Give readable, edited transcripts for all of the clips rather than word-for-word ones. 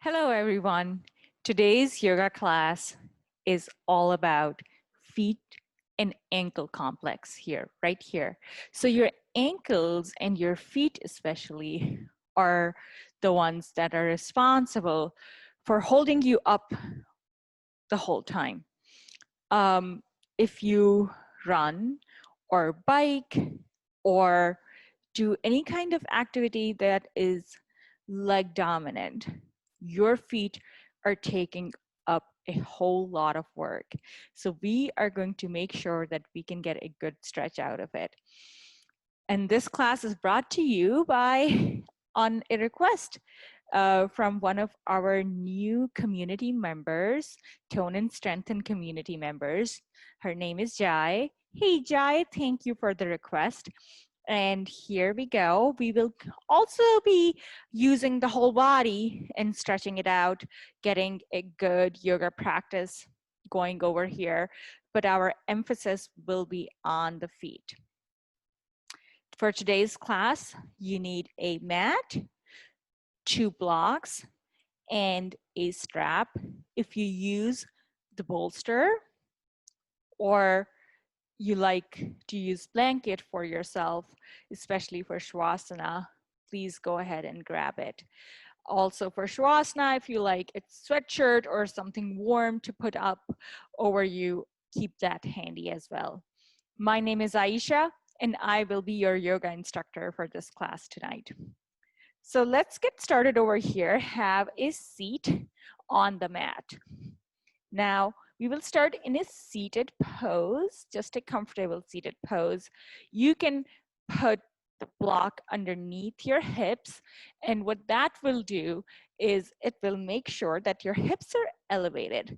Hello, everyone. Today's yoga class is all about feet and ankle complex here, right here. So your ankles and your feet especially are the ones that are responsible for holding you up the whole time. Um, if you run or bike or do any kind of activity that is leg dominant, your feet are taking up a whole lot of work. So we are going to make sure that we can get a good stretch out of it. And this class is brought to you by on a request from one of our new community members, Tone and Strengthen community members. Her name is Jai. Hey, Jai, thank you for the request. And here we go. We will also be using the whole body and stretching it out, getting a good yoga practice going over here. But our emphasis will be on the feet. For today's class, you need a mat, 2 blocks, and a strap. If you use the bolster or you like to use blanket for yourself, especially for Shavasana, please go ahead and grab it. Also for Shavasana, if you like a sweatshirt or something warm to put up over you, keep that handy as well. My name is Aisha, and I will be your yoga instructor for this class tonight. So let's get started over here. Have a seat on the mat. Now, we will start in a seated pose, just a comfortable seated pose. You can put the block underneath your hips, and what that will do is it will make sure that your hips are elevated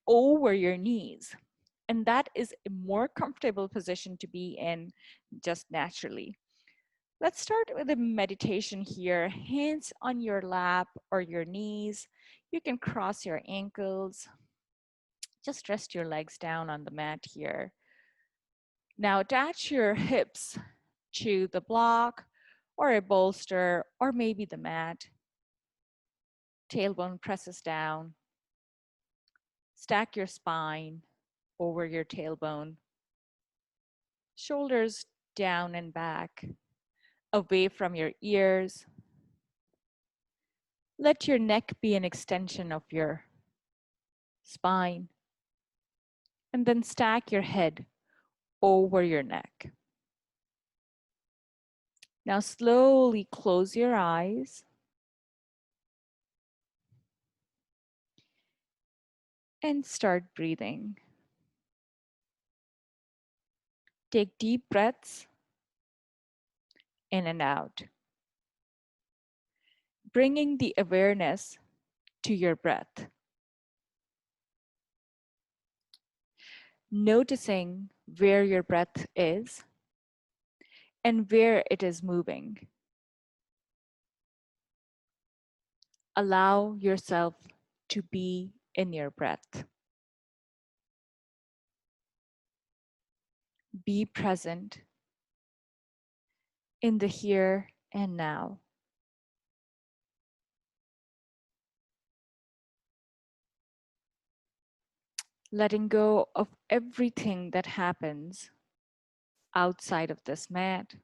over your knees. And that is a more comfortable position to be in just naturally. Let's start with a meditation here. Hands on your lap or your knees. You can cross your ankles. Just rest your legs down on the mat here. Now attach your hips to the block or a bolster or maybe the mat. Tailbone presses down. Stack your spine over your tailbone. Shoulders down and back, away from your ears. Let your neck be an extension of your spine. And then stack your head over your neck. Now slowly close your eyes and start breathing. Take deep breaths in and out, bringing the awareness to your breath. Noticing where your breath is and where it is moving. Allow yourself to be in your breath. Be present in the here and now. Letting go of everything that happens outside of this mat.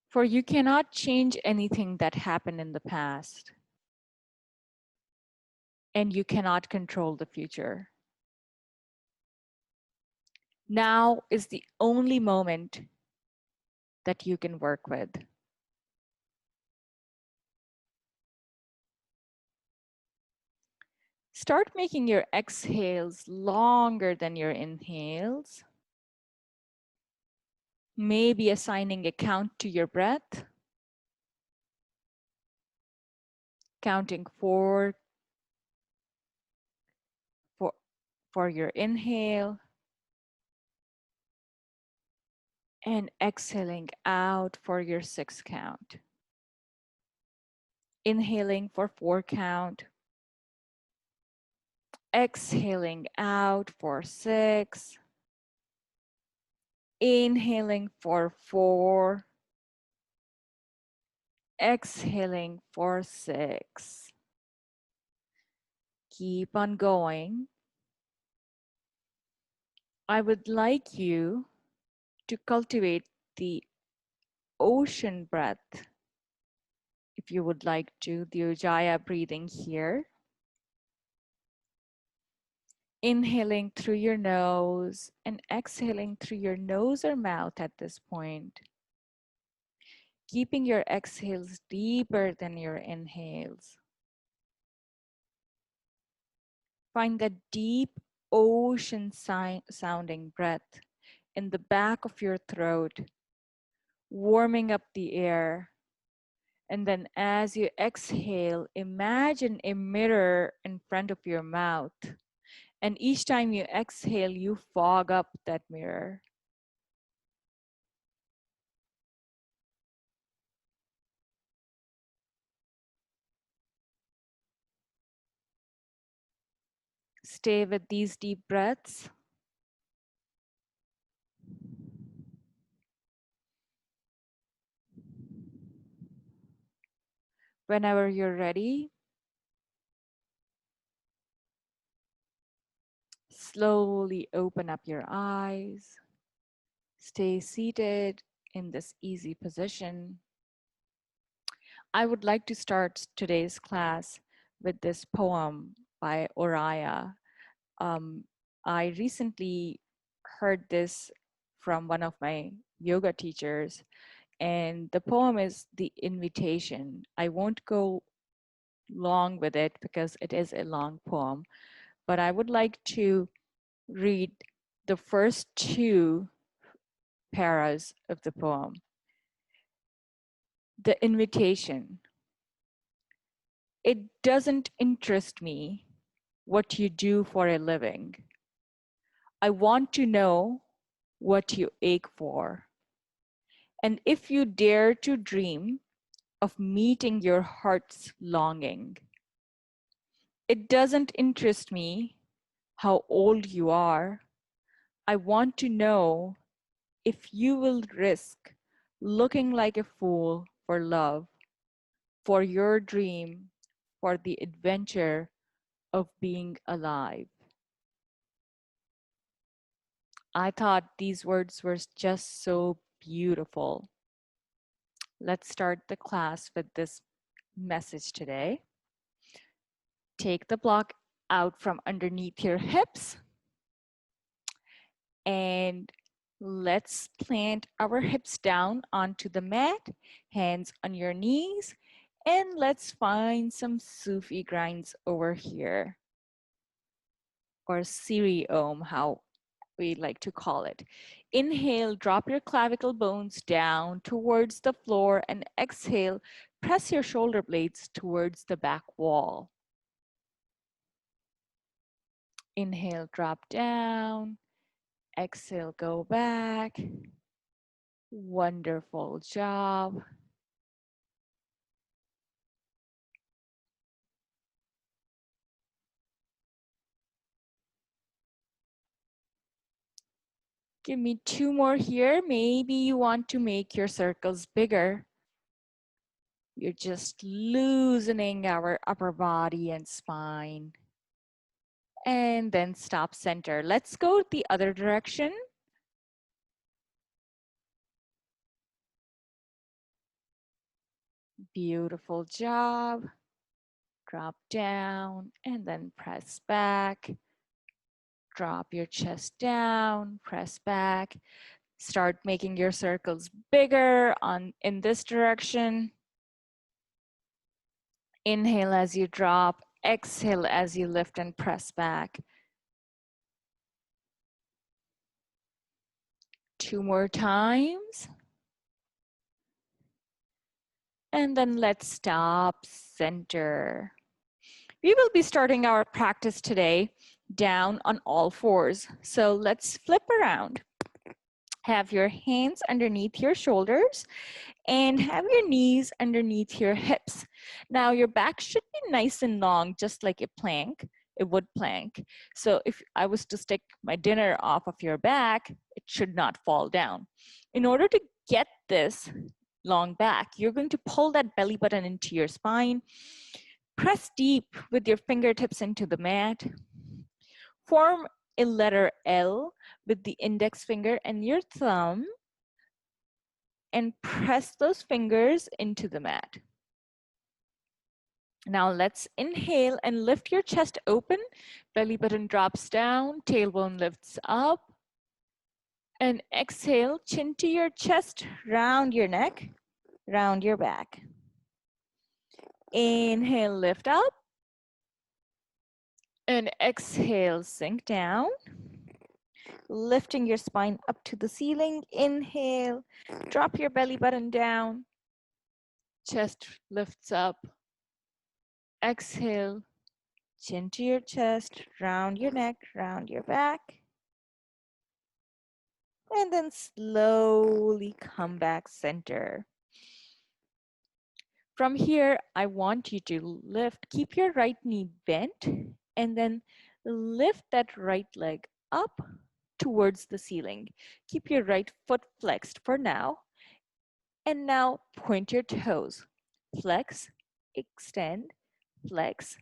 For you cannot change anything that happened in the past, and you cannot control the future. Now is the only moment that you can work with. Start making your exhales longer than your inhales. Maybe assigning a count to your breath. Counting four for your inhale. And exhaling out for your 6 count. Inhaling for 4 count. Exhaling out for 6. Inhaling for 4, exhaling for 6. Keep on going. I would like you to cultivate the ocean breath. If you would like to, the Ujjayi breathing here. Inhaling through your nose and exhaling through your nose or mouth at this point. Keeping your exhales deeper than your inhales. Find that deep ocean sounding breath in the back of your throat, warming up the air. And then as you exhale, imagine a mirror in front of your mouth. And each time you exhale, you fog up that mirror. Stay with these deep breaths. Whenever you're ready, slowly open up your eyes. Stay seated in this easy position. I would like to start today's class with this poem by Oriah. I recently heard this from one of my yoga teachers, and the poem is The Invitation. I won't go long with it because it is a long poem, but I would like to read the first 2 paras of the poem. The invitation. It doesn't interest me what you do for a living. I want to know what you ache for. And if you dare to dream of meeting your heart's longing. It doesn't interest me how old you are. I want to know if you will risk looking like a fool for love, for your dream, for the adventure of being alive. I thought these words were just so beautiful. Let's start the class with this message today. Take the block out from underneath your hips and let's plant our hips down onto the mat, hands on your knees, and let's find some Sufi grinds over here, or Siri Om, how we like to call it. Inhale, drop your clavicle bones down towards the floor, and exhale, press your shoulder blades towards the back wall. Inhale, drop down. Exhale, go back. Wonderful job. Give me 2 more here. Maybe you want to make your circles bigger. You're just loosening our upper body and spine. And then stop center. Let's go the other direction. Beautiful job. Drop down and then press back. Drop your chest down, press back. Start making your circles bigger in this direction. Inhale as you drop, exhale as you lift and press back. 2 more times. And then let's stop center. We will be starting our practice today down on all fours. So let's flip around. Have your hands underneath your shoulders and have your knees underneath your hips. Now your back should be nice and long, just like a plank. it would plank. So if I was to stick my dinner off of your back, it should not fall down. In order to get this long back, you're going to pull that belly button into your spine, press deep with your fingertips into the mat, form a letter L with the index finger and your thumb, and press those fingers into the mat. Now let's inhale and lift your chest open. Belly button drops down, tailbone lifts up. And exhale, chin to your chest, round your neck, round your back. Inhale, lift up. And exhale, sink down. Lifting your spine up to the ceiling. Inhale, drop your belly button down. Chest lifts up. Exhale, chin to your chest, round your neck, round your back. And then slowly come back center. From here, I want you to lift, keep your right knee bent, and then lift that right leg up towards the ceiling. Keep your right foot flexed for now. And now point your toes. Flex, extend, flex,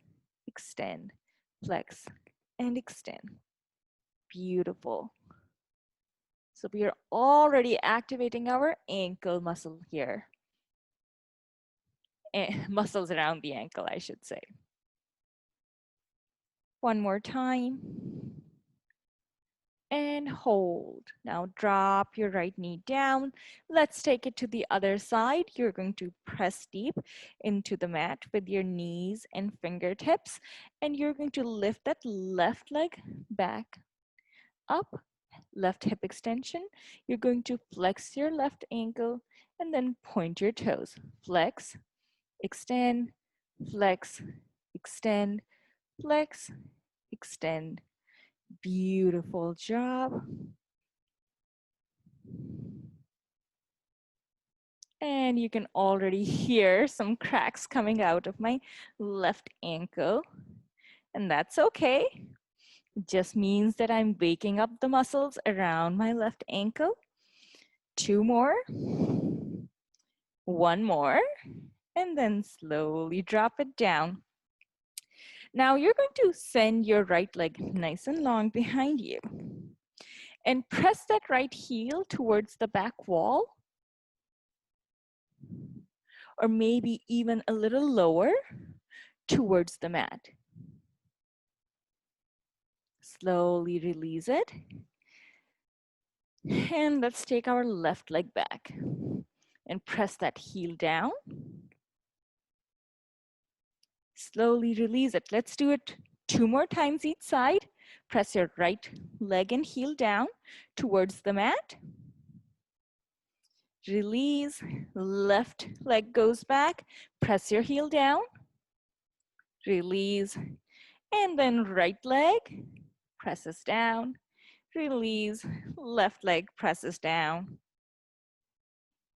extend, flex, and extend. Beautiful. So we are already activating our ankle muscle here. Muscles around the ankle, I should say. One more time. And hold. Now drop your right knee down. Let's take it to the other side. You're going to press deep into the mat with your knees and fingertips. And you're going to lift that left leg back up, left hip extension. You're going to flex your left ankle and then point your toes. Flex, extend, flex, extend, flex, extend. Beautiful job. And you can already hear some cracks coming out of my left ankle. And that's okay. It just means that I'm waking up the muscles around my left ankle. 2 more. 1 more. And then slowly drop it down. Now you're going to send your right leg nice and long behind you. And press that right heel towards the back wall. Or maybe even a little lower towards the mat. Slowly release it. And let's take our left leg back and press that heel down. Slowly release it. Let's do it 2 more times each side. Press your right leg and heel down towards the mat. Release, left leg goes back. Press your heel down. Release, and then right leg presses down. Release, left leg presses down.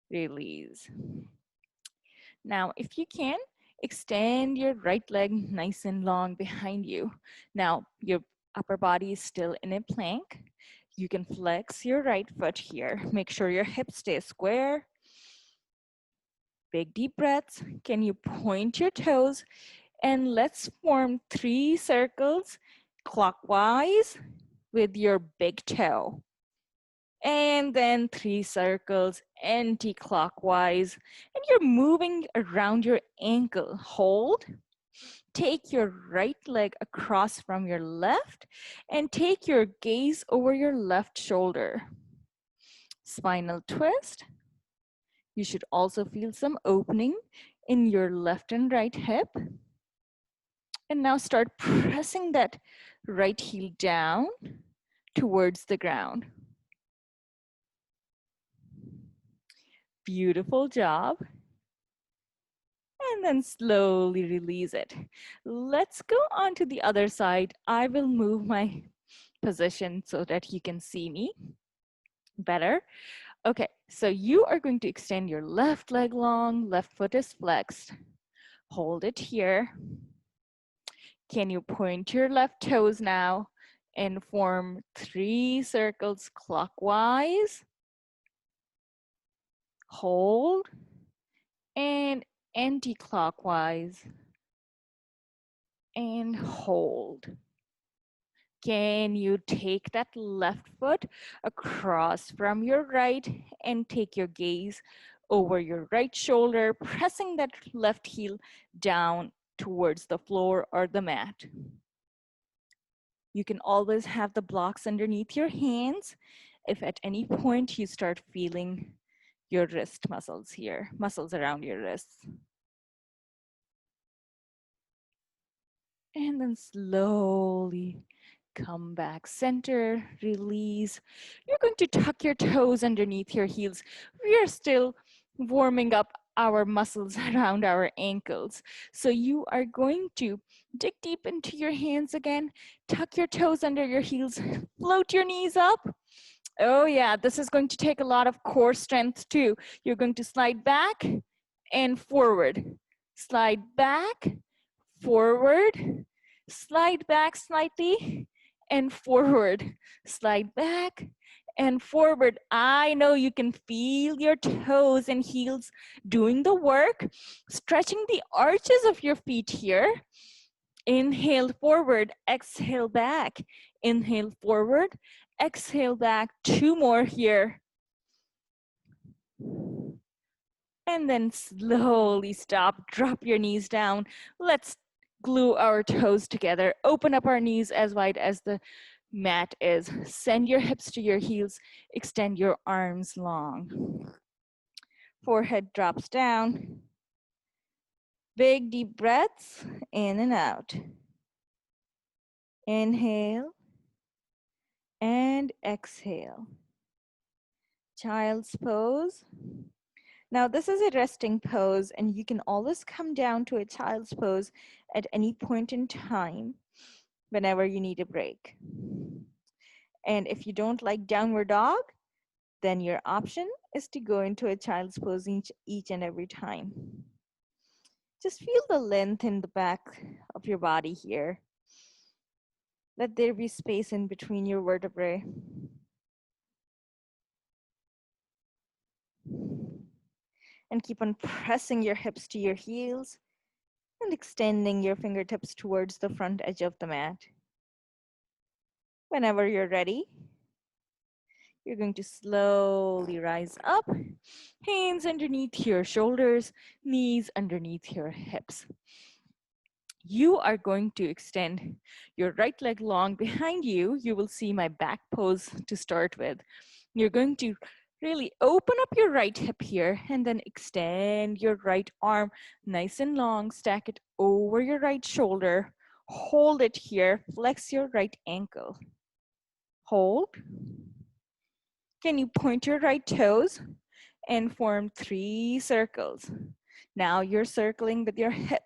Release. Now, if you can, extend your right leg nice and long behind you. Now, your upper body is still in a plank. You can flex your right foot here. Make sure your hips stay square. Big deep breaths. Can you point your toes? And let's form 3 circles clockwise with your big toe. And then 3 circles anti-clockwise. And you're moving around your ankle. Hold. Take your right leg across from your left and take your gaze over your left shoulder. Spinal twist. You should also feel some opening in your left and right hip. And now start pressing that right heel down towards the ground. Beautiful job. And then slowly release it. Let's go on to the other side. I will move my position so that you can see me better. Okay, so you are going to extend your left leg long, left foot is flexed. Hold it here. Can you point your left toes now and form 3 circles clockwise? Hold, and anti-clockwise, and hold. Can you take that left foot across from your right and take your gaze over your right shoulder, pressing that left heel down towards the floor or the mat? You can always have the blocks underneath your hands if at any point you start feeling your wrist muscles here, muscles around your wrists. And then slowly come back center, release. You're going to tuck your toes underneath your heels. We are still warming up our muscles around our ankles. So you are going to dig deep into your hands again, tuck your toes under your heels, float your knees up. Oh yeah, this is going to take a lot of core strength too. You're going to slide back and forward. Slide back, forward, slide back slightly, and forward. Slide back and forward. I know you can feel your toes and heels doing the work, stretching the arches of your feet here. Inhale forward, exhale back. Inhale forward, exhale back. 2 more here. And then slowly stop, drop your knees down. Let's glue our toes together. Open up our knees as wide as the mat is. Send your hips to your heels. Extend your arms long. Forehead drops down. Big deep breaths in and out. Inhale and exhale. Child's pose. Now this is a resting pose, and you can always come down to a child's pose at any point in time whenever you need a break. And if you don't like downward dog, then your option is to go into a child's pose each and every time. Just feel the length in the back of your body here. Let there be space in between your vertebrae. And keep on pressing your hips to your heels and extending your fingertips towards the front edge of the mat. Whenever you're ready, you're going to slowly rise up, hands underneath your shoulders, knees underneath your hips. You are going to extend your right leg long behind you. You will see my back pose to start with. You're going to really open up your right hip here and then extend your right arm nice and long, stack it over your right shoulder, hold it here, flex your right ankle. Hold. Can you point your right toes and form 3 circles? Now you're circling with your hip.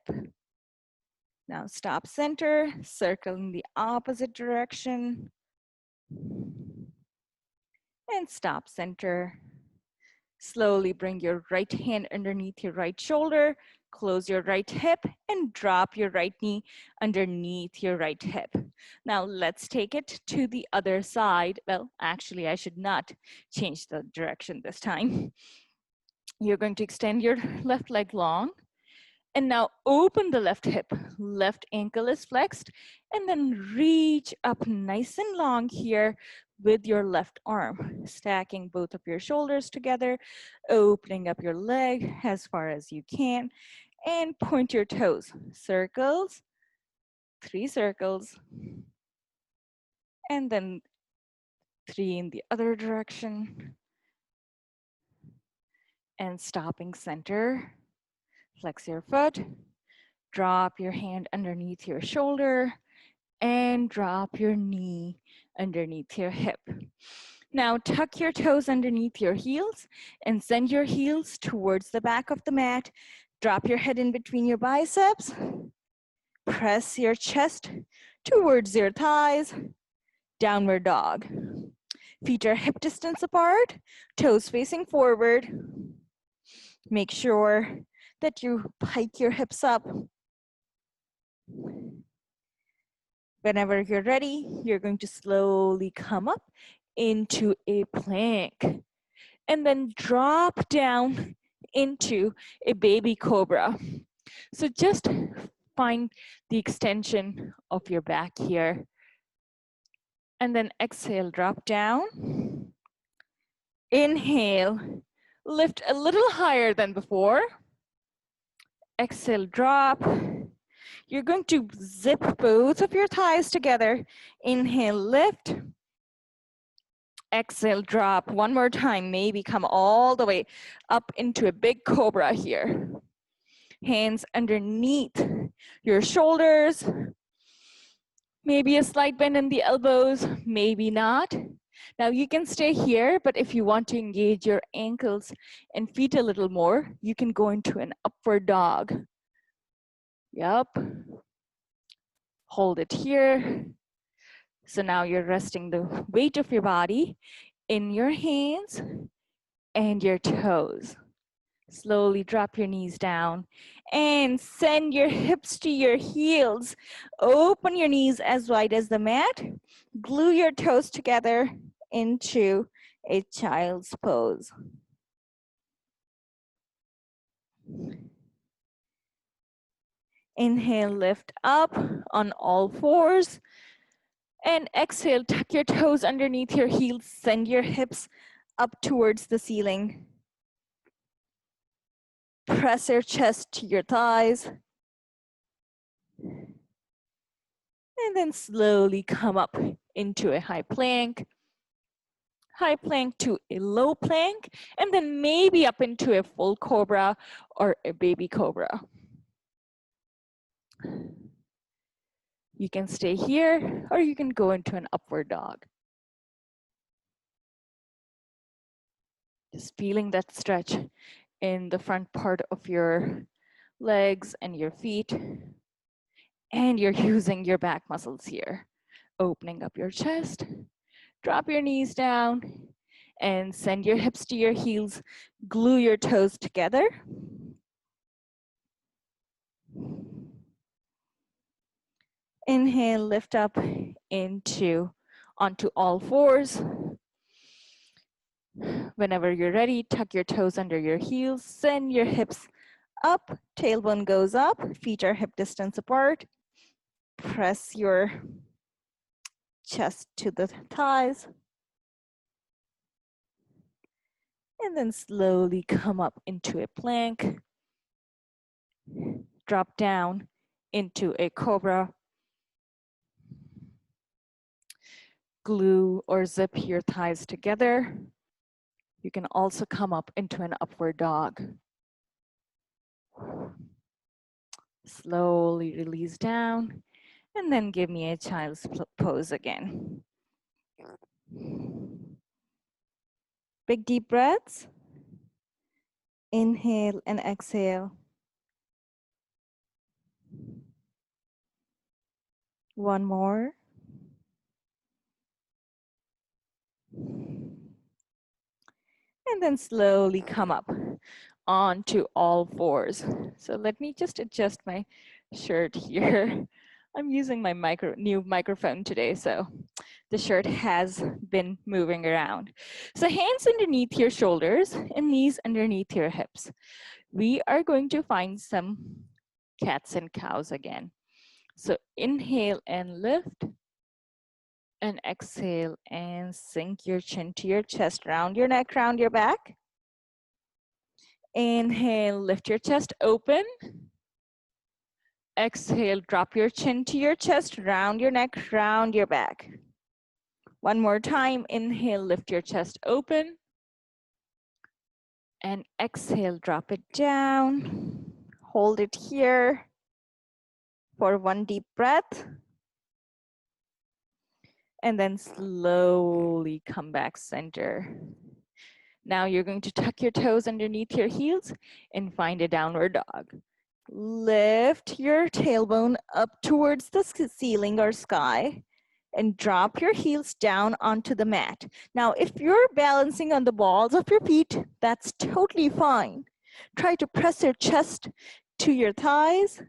Now stop center, circle in the opposite direction, and stop center. Slowly bring your right hand underneath your right shoulder, close your right hip, and drop your right knee underneath your right hip. Now let's take it to the other side. Well, actually, I should not change the direction this time. You're going to extend your left leg long. And now open the left hip, left ankle is flexed, and then reach up nice and long here with your left arm, stacking both of your shoulders together, opening up your leg as far as you can, and point your toes. Circles, 3 circles, and then 3 in the other direction, and stopping center. Flex your foot, drop your hand underneath your shoulder, and drop your knee underneath your hip. Now tuck your toes underneath your heels and send your heels towards the back of the mat. Drop your head in between your biceps. Press your chest towards your thighs. Downward dog. Feet are hip distance apart, toes facing forward. Make sure that you pike your hips up. Whenever you're ready, you're going to slowly come up into a plank and then drop down into a baby cobra. So just find the extension of your back here. And then exhale, drop down. Inhale, lift a little higher than before. Exhale, drop. You're going to zip both of your thighs together. Inhale, lift. Exhale, drop. One more time, maybe come all the way up into a big cobra here. Hands underneath your shoulders. Maybe a slight bend in the elbows, maybe not. Now you can stay here, but if you want to engage your ankles and feet a little more, you can go into an upward dog. Yep. Hold it here. So now you're resting the weight of your body in your hands and your toes. Slowly drop your knees down and send your hips to your heels. Open your knees as wide as the mat. Glue your toes together into a child's pose. Inhale, lift up on all fours. And exhale, tuck your toes underneath your heels. Send your hips up towards the ceiling. Press your chest to your thighs. And then slowly come up into a high plank to a low plank, and then maybe up into a full cobra or a baby cobra. You can stay here or you can go into an upward dog. Just feeling that stretch in the front part of your legs and your feet. And you're using your back muscles here. Opening up your chest, drop your knees down, and send your hips to your heels. Glue your toes together. Inhale, lift up onto all fours. Whenever you're ready, tuck your toes under your heels, send your hips up, tailbone goes up, feet are hip distance apart. Press your chest to the thighs. And then slowly come up into a plank. Drop down into a cobra. Glue or zip your thighs together. You can also come up into an upward dog. Slowly release down, and then give me a child's pose again. Big deep breaths. Inhale and exhale. One more. And then slowly come up onto all fours. So let me just adjust my shirt here. I'm using my new microphone today, so the shirt has been moving around. So hands underneath your shoulders and knees underneath your hips. We are going to find some cats and cows again. So inhale and lift. And exhale and sink your chin to your chest. Round your neck, round your back. Inhale, lift your chest open. Exhale, drop your chin to your chest, round your neck, round your back. One more time, inhale, lift your chest open. And exhale, drop it down. Hold it here for one deep breath. And then slowly come back center. Now you're going to tuck your toes underneath your heels and find a downward dog. Lift your tailbone up towards the ceiling or sky and drop your heels down onto the mat. Now, if you're balancing on the balls of your feet, that's totally fine. Try to press your chest to your thighs.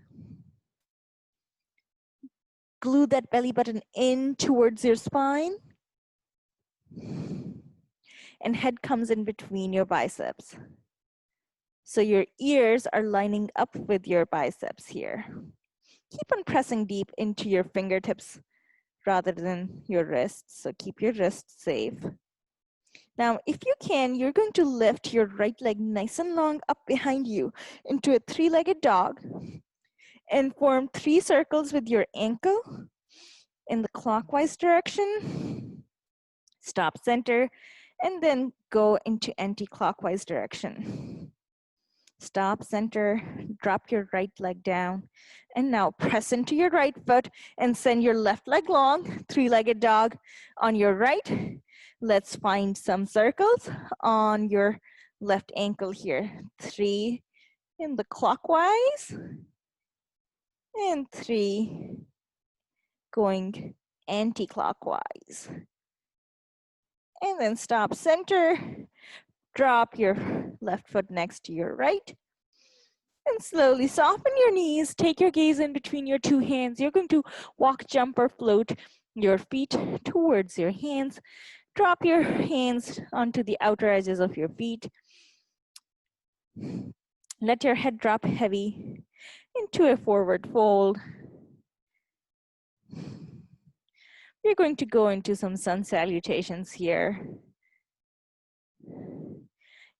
glue that belly button in towards your spine. And head comes in between your biceps. So your ears are lining up with your biceps here. Keep on pressing deep into your fingertips rather than your wrists. So keep your wrists safe. Now, if you can, you're going to lift your right leg nice and long up behind you into a three-legged dog and form 3 circles with your ankle in the clockwise direction. Stop center and then go into anti-clockwise direction. Stop center, drop your right leg down, and now press into your right foot and send your left leg long, three-legged dog on your right. Let's find some circles on your left ankle here. 3 in the clockwise, and 3 going anti-clockwise. And then stop center, drop your left foot next to your right, and slowly soften your knees. Take your gaze in between your 2 hands. You're going to walk, jump, or float your feet towards your hands. Drop your hands onto the outer edges of your feet. Let your head drop heavy into a forward fold. We're going to go into some sun salutations here.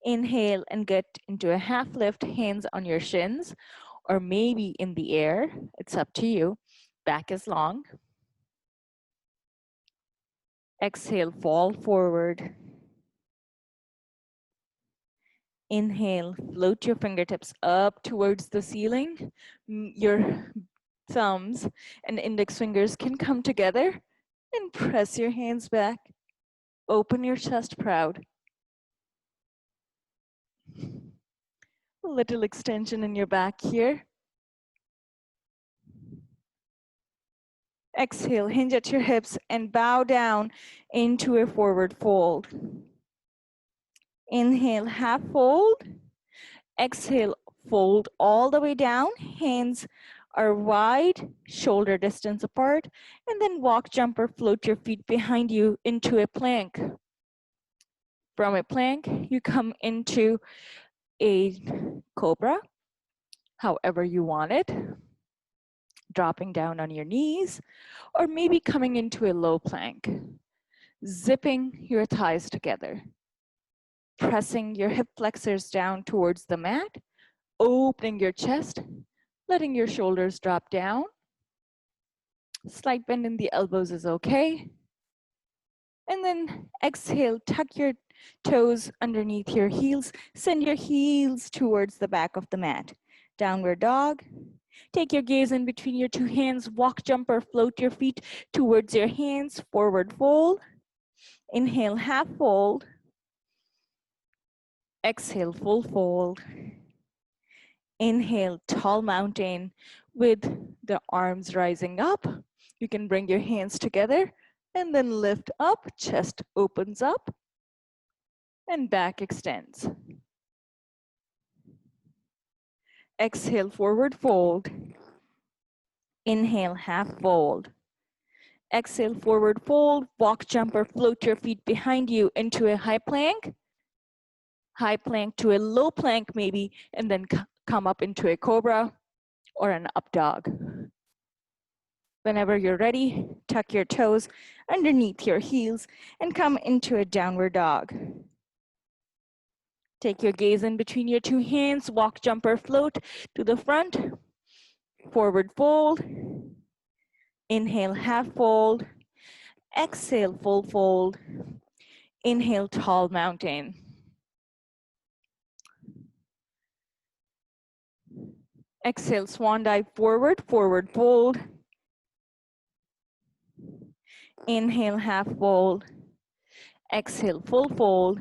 Inhale and get into a half lift, hands on your shins, or maybe in the air. It's up to you. Back is long. Exhale, fall forward. Inhale, float your fingertips up towards the ceiling. Your thumbs and index fingers can come together and press your hands back. Open your chest proud. A little extension in your back here. Exhale, hinge at your hips and bow down into a forward fold. Inhale, half fold. Exhale, fold all the way down. Hands are wide, shoulder distance apart, and then walk, jump, or float your feet behind you into a plank. From a plank, you come into a cobra, however you want it, dropping down on your knees, or maybe coming into a low plank, zipping your thighs together, pressing your hip flexors down towards the mat, opening your chest, letting your shoulders drop down. Slight bend in the elbows is okay. And then exhale, tuck your toes underneath your heels. Send your heels towards the back of the mat. Downward dog. Take your gaze in between your 2 hands. Walk, jump, or float your feet towards your hands. Forward fold. Inhale, half fold. Exhale, full fold. Inhale, tall mountain with the arms rising up. You can bring your hands together and then lift up, chest opens up, and back extends. Exhale, forward fold. Inhale, half fold. Exhale, forward fold. Walk, jump, or float your feet behind you into a high plank to a low plank maybe, and then come up into a cobra or an up dog. Whenever you're ready, tuck your toes underneath your heels and come into a downward dog. Take your gaze in between your 2 hands, walk, jump, or float to the front, forward fold, inhale, half fold, exhale, full fold, inhale, tall mountain. Exhale, swan dive forward, forward fold, inhale, half fold, exhale, full fold,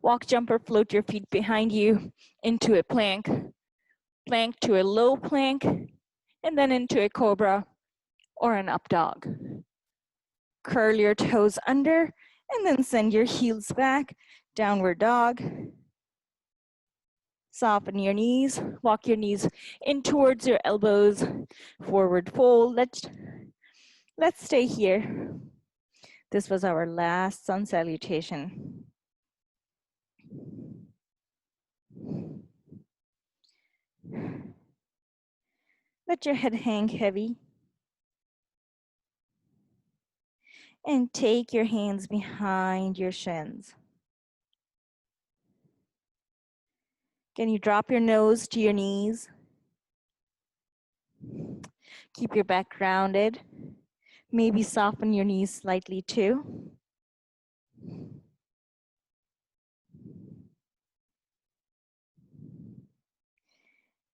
walk, jump, or float your feet behind you into a plank to a low plank, and then into a cobra or an up dog. Curl your toes under and then send your heels back, downward dog. Soften your knees, walk your knees in towards your elbows, forward fold. Let's stay here. This was our last sun salutation. Let your head hang heavy. And take your hands behind your shins. Can you drop your nose to your knees? Keep your back grounded. Maybe soften your knees slightly too.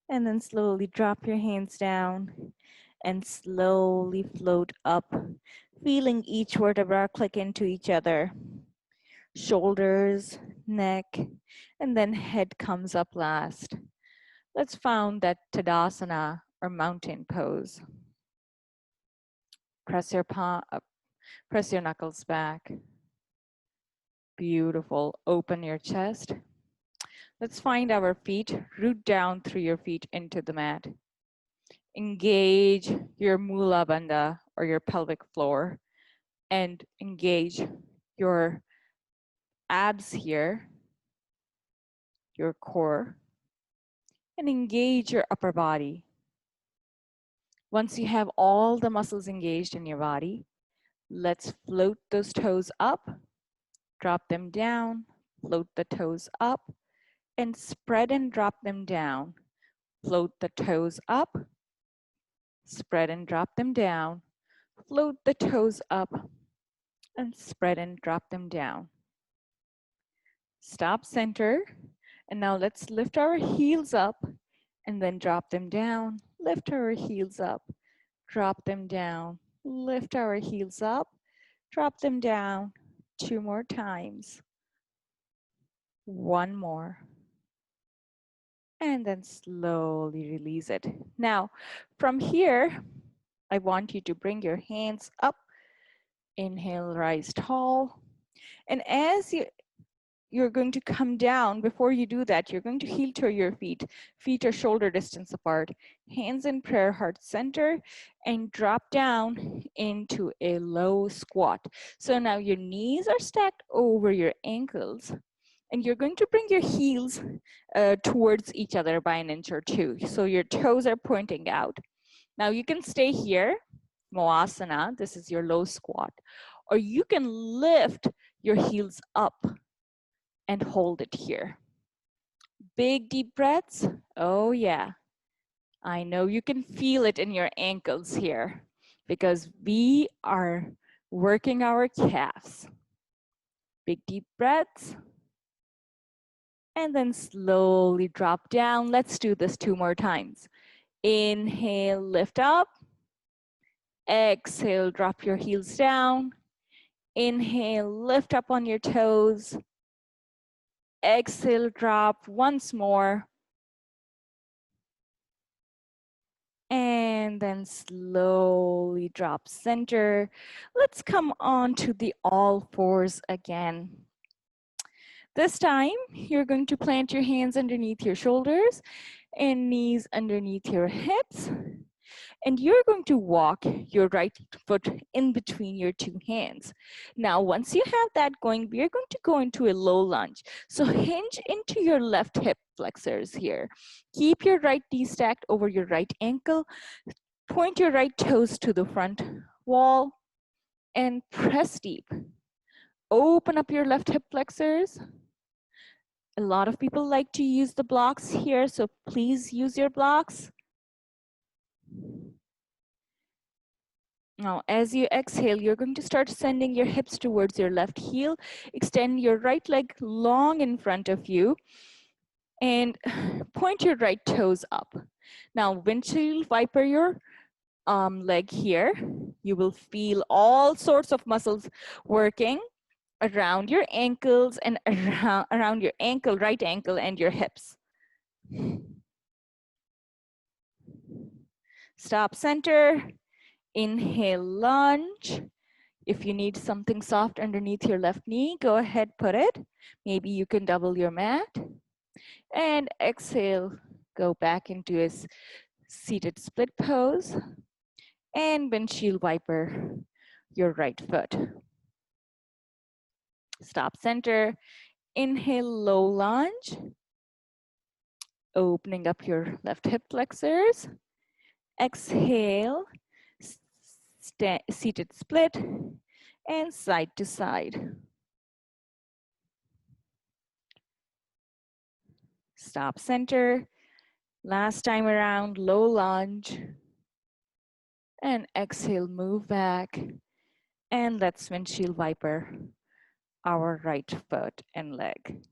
And then slowly drop your hands down and slowly float up, feeling each vertebra click into each other. Shoulders, neck, and then head comes up last. Let's found that Tadasana or mountain pose. Press your palm up, press your knuckles back. Beautiful. Open your chest. Let's find our feet. Root down through your feet into the mat. Engage your mula bandha or your pelvic floor and engage your abs here, your core, and engage your upper body. Once you have all the muscles engaged in your body, let's float those toes up, drop them down, float the toes up, and spread and drop them down. Float the toes up, spread and drop them down, float the toes up, and spread and drop them down. Stop center, and now let's lift our heels up and then drop them down. Lift our heels up, drop them down. Lift our heels up, drop them down. 2 more times. 1 more. And then slowly release it. Now, from here, I want you to bring your hands up. Inhale, rise tall. And as you're going to come down, before you do that, you're going to heel toe your feet. Feet are shoulder distance apart. Hands in prayer, heart center, and drop down into a low squat. So now your knees are stacked over your ankles, and you're going to bring your heels towards each other by 1 inch or 2. So your toes are pointing out. Now you can stay here, Moasana, this is your low squat, or you can lift your heels up and hold it here. Big deep breaths. Oh yeah, I know you can feel it in your ankles here because we are working our calves. Big deep breaths. And then slowly drop down. Let's do this 2 more times. Inhale, lift up. Exhale, drop your heels down. Inhale, lift up on your toes. Exhale, drop once more. And then slowly drop center. Let's come on to the all fours again. This time, you're going to plant your hands underneath your shoulders and knees underneath your hips. And you're going to walk your right foot in between your 2 hands. Now, once you have that going, we are going to go into a low lunge. So hinge into your left hip flexors here. Keep your right knee stacked over your right ankle. Point your right toes to the front wall and press deep. Open up your left hip flexors. A lot of people like to use the blocks here, so please use your blocks. Now, as you exhale, you're going to start sending your hips towards your left heel. Extend your right leg long in front of you and point your right toes up. Now, windshield wiper your leg here. You will feel all sorts of muscles working around your ankles and around your ankle, right ankle, and your hips. Stop center. Inhale, lunge. If you need something soft underneath your left knee, go ahead, put it. Maybe you can double your mat. And exhale, go back into a seated split pose. and windshield wiper your right foot. Stop center. Inhale, low lunge, opening up your left hip flexors. Exhale, seated split, and side to side. Stop center. Last time around, low lunge. And exhale, move back. And let's windshield wiper our right foot and leg.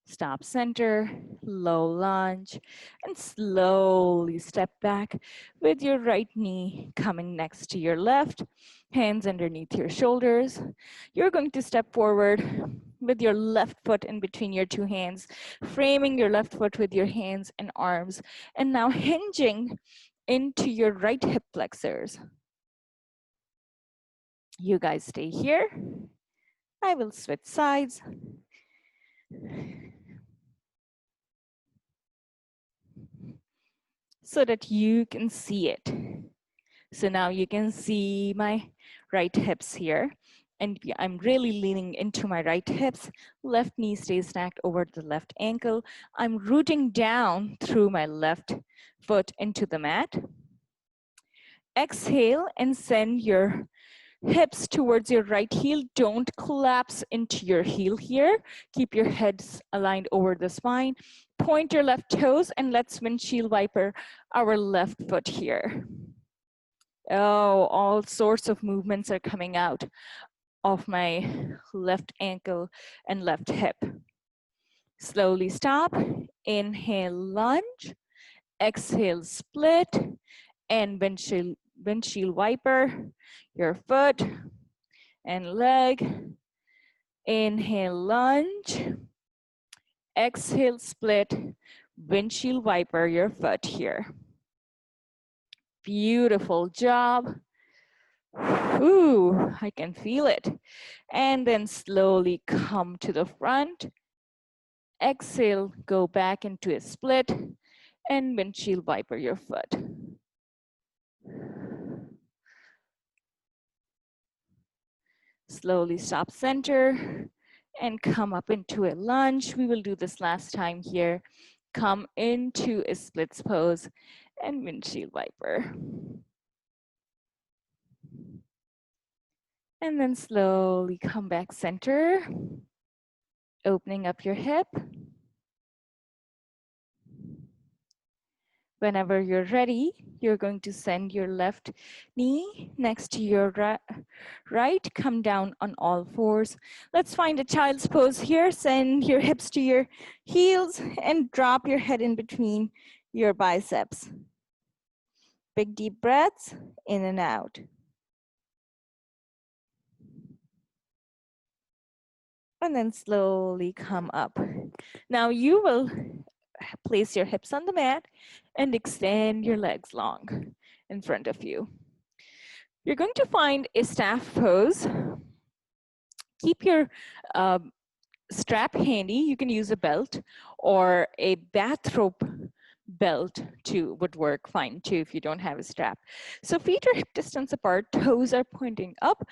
Stop center, low lunge, and slowly step back with your right knee coming next to your left, hands underneath your shoulders. You're going to step forward with your left foot in between your two hands, framing your left foot with your hands and arms, and now hinging into your right hip flexors. You guys stay here. I will switch sides. So that you can see it. So now you can see my right hips here. And I'm really leaning into my right hips. Left knee stays stacked over the left ankle. I'm rooting down through my left foot into the mat. Exhale and send your hips towards your right heel. Don't collapse into your heel here. Keep your heads aligned over the spine. Point your left toes and let's windshield wiper our left foot here. Oh, all sorts of movements are coming out of my left ankle and left hip. Slowly stop. Inhale, lunge. Exhale, split. And windshield wiper your foot and leg. Inhale, lunge. Exhale, split. Windshield wiper your foot here. Beautiful job. Ooh, I can feel it. And then slowly come to the front. Exhale, go back into a split and windshield wiper your foot. Slowly stop center and come up into a lunge. We will do this last time here. Come into a splits pose and windshield wiper. And then slowly come back center, opening up your hip. Whenever you're ready, you're going to send your left knee next to your right, come down on all fours. Let's find a child's pose here. Send your hips to your heels and drop your head in between your biceps. Big deep breaths, in and out. And then slowly come up. Now you will place your hips on the mat and extend your legs long in front of you. You're going to find a staff pose. Keep your strap handy. You can use a belt or a bathrobe belt too would work fine too if you don't have a strap. So feet are hip distance apart, toes are pointing up,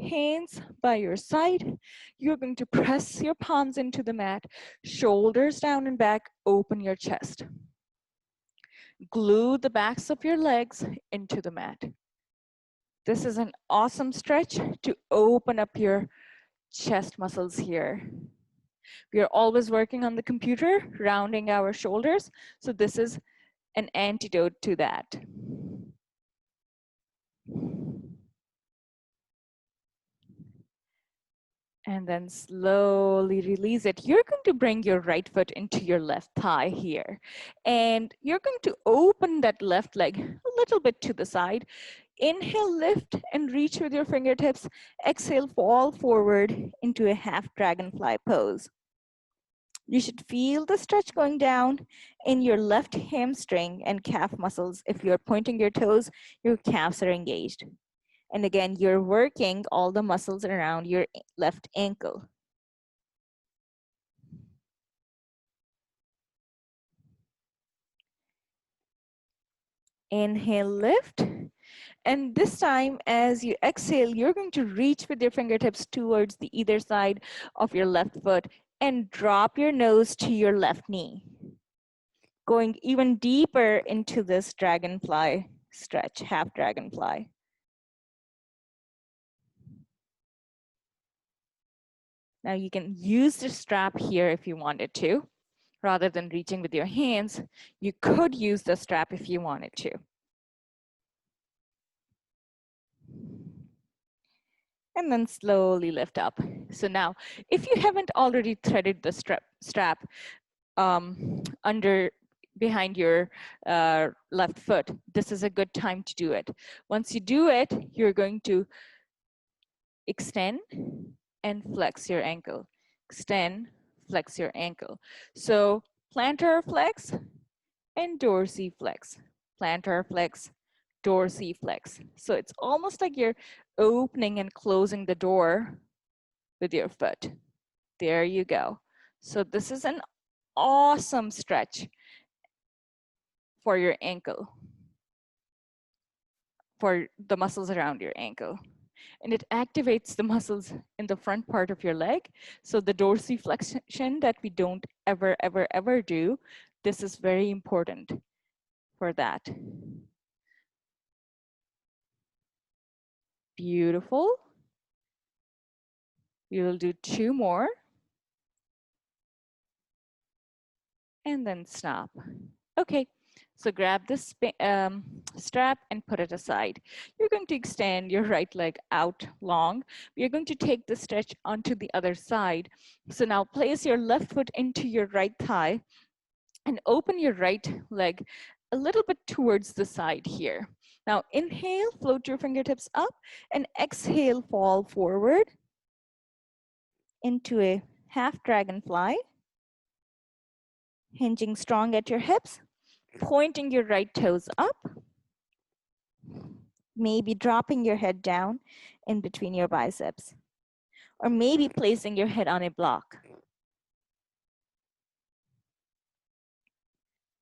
hands by your side. You're going to press your palms into the mat, shoulders down and back, open your chest. Glue the backs of your legs into the mat. This is an awesome stretch to open up your chest muscles here. We are always working on the computer, rounding our shoulders. So this is an antidote to that. And then slowly release it. You're going to bring your right foot into your left thigh here. And you're going to open that left leg a little bit to the side. Inhale, lift and reach with your fingertips. Exhale, fall forward into a half dragonfly pose. You should feel the stretch going down in your left hamstring and calf muscles. If you're pointing your toes, your calves are engaged. And again, you're working all the muscles around your left ankle. Inhale, lift. And this time, as you exhale, you're going to reach with your fingertips towards the either side of your left foot and drop your nose to your left knee. Going even deeper into this dragonfly stretch, half dragonfly. Now you can use the strap here if you wanted to. Rather than reaching with your hands, you could use the strap if you wanted to. And then slowly lift up. So now, if you haven't already threaded the strap under behind your left foot, this is a good time to do it. Once you do it, you're going to extend and flex your ankle. Extend, flex your ankle. So plantar flex and dorsiflex. Plantar flex, dorsiflex. So it's almost like you're opening and closing the door with your foot. There you go. So this is an awesome stretch for your ankle, for the muscles around your ankle. And it activates the muscles in the front part of your leg. So the dorsiflexion that we don't ever do, this is very important for that. Beautiful. We will do 2 more. And then stop. Okay, so grab this strap and put it aside. You're going to extend your right leg out long. You're going to take the stretch onto the other side. So now place your left foot into your right thigh and open your right leg a little bit towards the side here. Now inhale, float your fingertips up, and exhale, fall forward into a half dragonfly. Hinging strong at your hips, pointing your right toes up, maybe dropping your head down in between your biceps, or maybe placing your head on a block.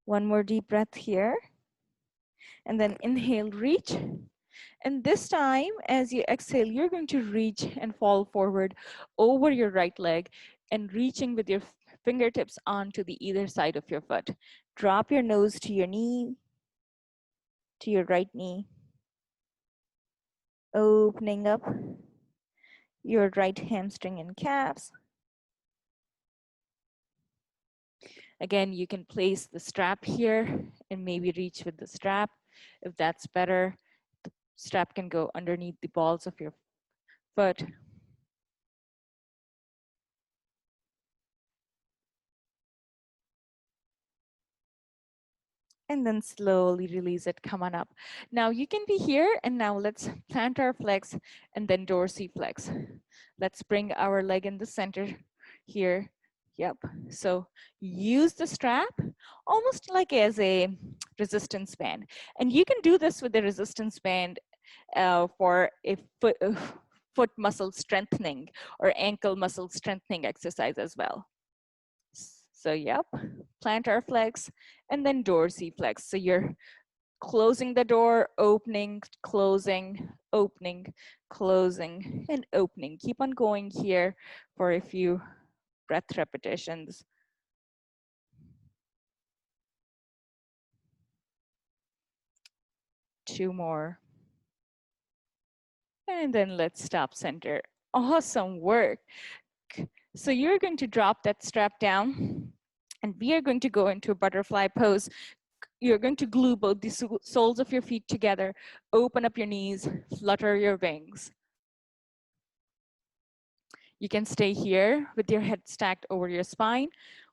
One more deep breath here, and then inhale, reach. And this time, as you exhale, you're going to reach and fall forward over your right leg and reaching with your fingertips onto the either side of your foot. Drop your nose to your knee, to your right knee, opening up your right hamstring and calves. Again, you can place the strap here and maybe reach with the strap. If that's better, the strap can go underneath the balls of your foot. And then slowly release it, come on up. Now you can be here, and now let's plantar flex and then dorsiflex. Let's bring our leg in the center here. Yep, so use the strap almost like as a resistance band. And you can do this with the resistance band for a foot muscle strengthening or ankle muscle strengthening exercise as well. So yep, plantar flex and then dorsiflex. So you're closing the door, opening, closing, opening, closing, and opening. Keep on going here for a few breath repetitions. Two more. And then let's stop center. Awesome work. So you're going to drop that strap down and we are going to go into a butterfly pose. You're going to glue both the soles of your feet together, open up your knees, flutter your wings. You can stay here with your head stacked over your spine,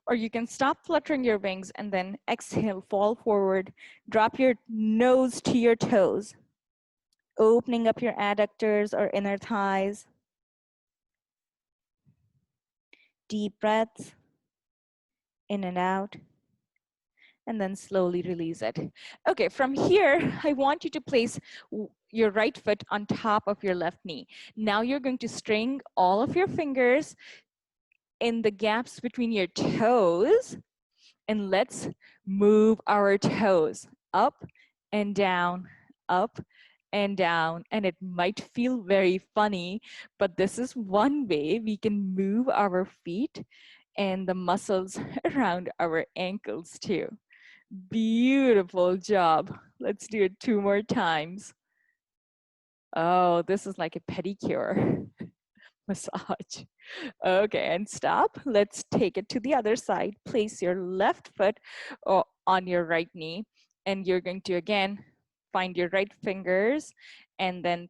or you can stop fluttering your wings and then exhale, fall forward, drop your nose to your toes, opening up your adductors or inner thighs. Deep breaths, in and out, and then slowly release it. Okay, from here, I want you to place your right foot on top of your left knee. Now you're going to string all of your fingers in the gaps between your toes, and let's move our toes up and down, up and down. And it might feel very funny, but this is one way we can move our feet and the muscles around our ankles too. Beautiful job. Let's do it 2 more times. Oh, this is like a pedicure massage. Okay, and stop. Let's take it to the other side. Place your left foot on your right knee, and you're going to again find your right fingers and then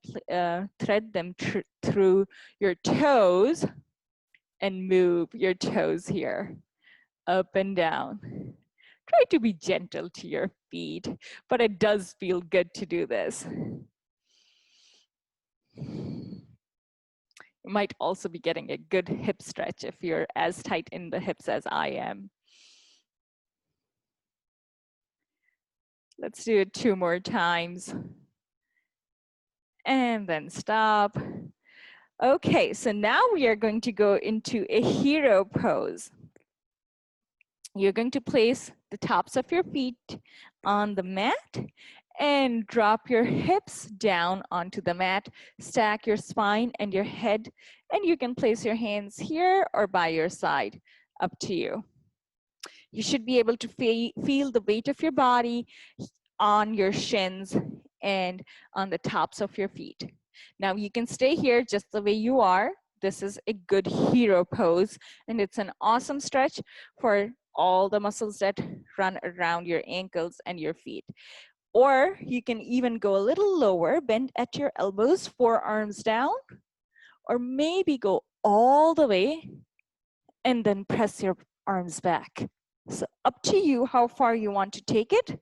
thread them through your toes and move your toes here, up and down. Try to be gentle to your feet, but it does feel good to do this. You might also be getting a good hip stretch if you're as tight in the hips as I am. Let's do it 2 more times. And then stop. Okay, so now we are going to go into a hero pose. You're going to place the tops of your feet on the mat and drop your hips down onto the mat. Stack your spine and your head, and you can place your hands here or by your side, up to you. You should be able to feel the weight of your body on your shins and on the tops of your feet. Now you can stay here just the way you are. This is a good hero pose, and it's an awesome stretch for all the muscles that run around your ankles and your feet. Or you can even go a little lower, bend at your elbows, forearms down, or maybe go all the way and then press your arms back. So up to you how far you want to take it.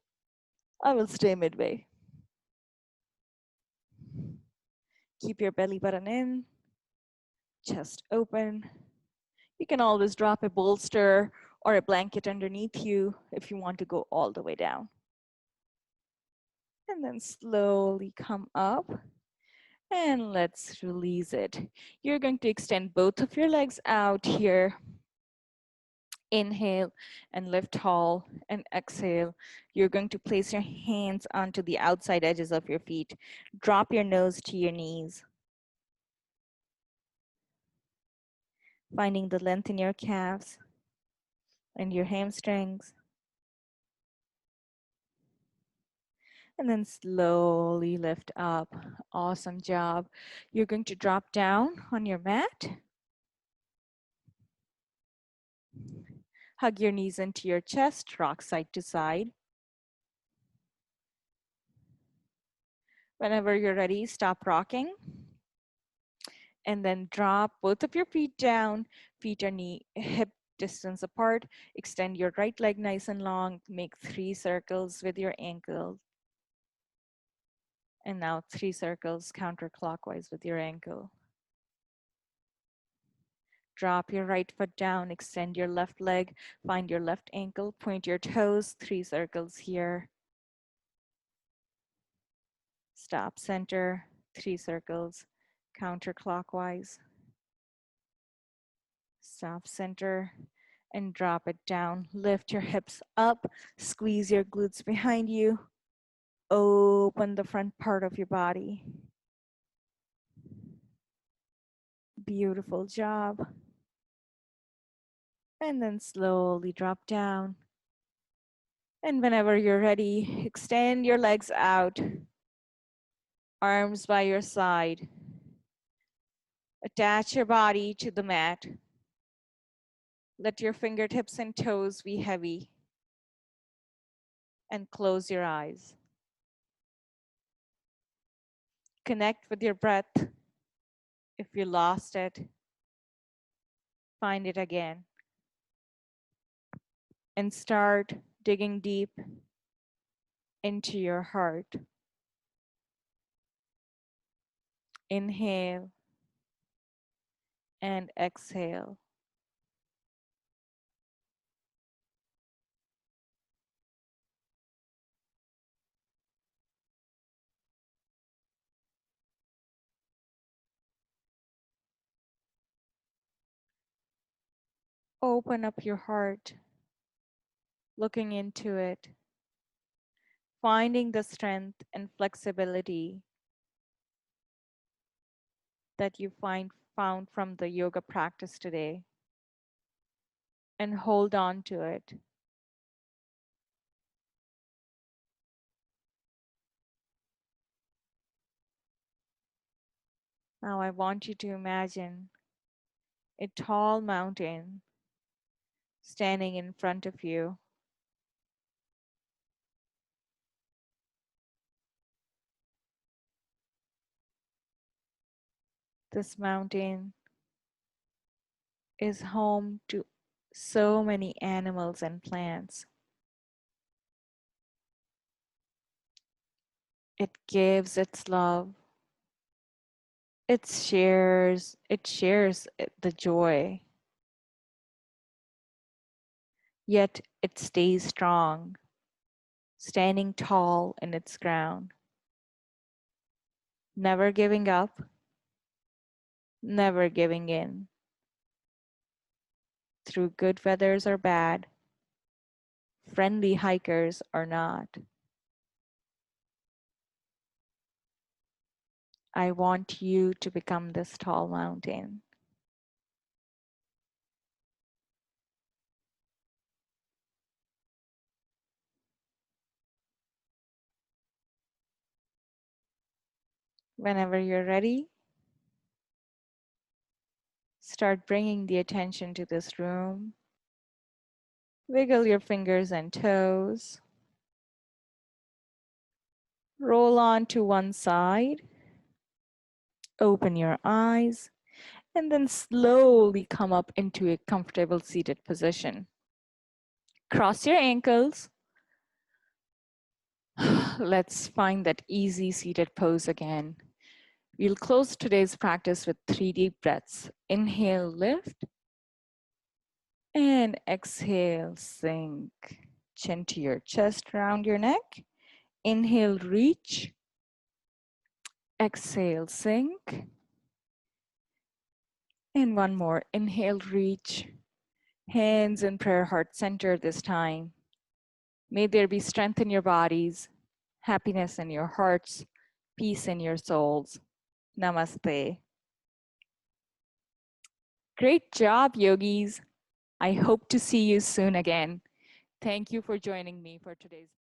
I will stay midway. Keep your belly button in, chest open. You can always drop a bolster or a blanket underneath you if you want to go all the way down. And then slowly come up and let's release it. You're going to extend both of your legs out here. Inhale and lift tall, and exhale. You're going to place your hands onto the outside edges of your feet. Drop your nose to your knees. Finding the length in your calves and your hamstrings. And then slowly lift up. Awesome job. You're going to drop down on your mat. Hug your knees into your chest, rock side to side. Whenever you're ready, stop rocking. And then drop both of your feet down, feet are hip distance apart. Extend your right leg nice and long. Make 3 circles with your ankle. And now 3 circles counterclockwise with your ankle. Drop your right foot down, extend your left leg, find your left ankle, point your toes, 3 circles here. Stop center, 3 circles counterclockwise. Stop center and drop it down. Lift your hips up, squeeze your glutes behind you. Open the front part of your body. Beautiful job. And then slowly drop down. And whenever you're ready, extend your legs out, arms by your side. Attach your body to the mat. Let your fingertips and toes be heavy. And close your eyes. Connect with your breath. If you lost it, find it again. And start digging deep into your heart. Inhale and exhale. Open up your heart, looking into it. finding the strength and flexibility that you found from the yoga practice today and hold on to it. Now I want you to imagine a tall mountain standing in front of you. This mountain is home to so many animals and plants. It gives its love. It shares the joy. Yet it stays strong, standing tall in its ground, never giving up, never giving in. Through good weathers or bad, friendly hikers or not, I want you to become this tall mountain. Whenever you're ready, start bringing the attention to this room. Wiggle your fingers and toes. Roll on to one side. Open your eyes and then slowly come up into a comfortable seated position. Cross your ankles. Let's find that easy seated pose again. We'll close today's practice with 3 deep breaths. Inhale, lift, and exhale, sink. Chin to your chest, round your neck. Inhale, reach. Exhale, sink. And one more. Inhale, reach. Hands in prayer, heart center this time. May there be strength in your bodies, happiness in your hearts, peace in your souls. Namaste. Great job, yogis. I hope to see you soon again. Thank you for joining me for today's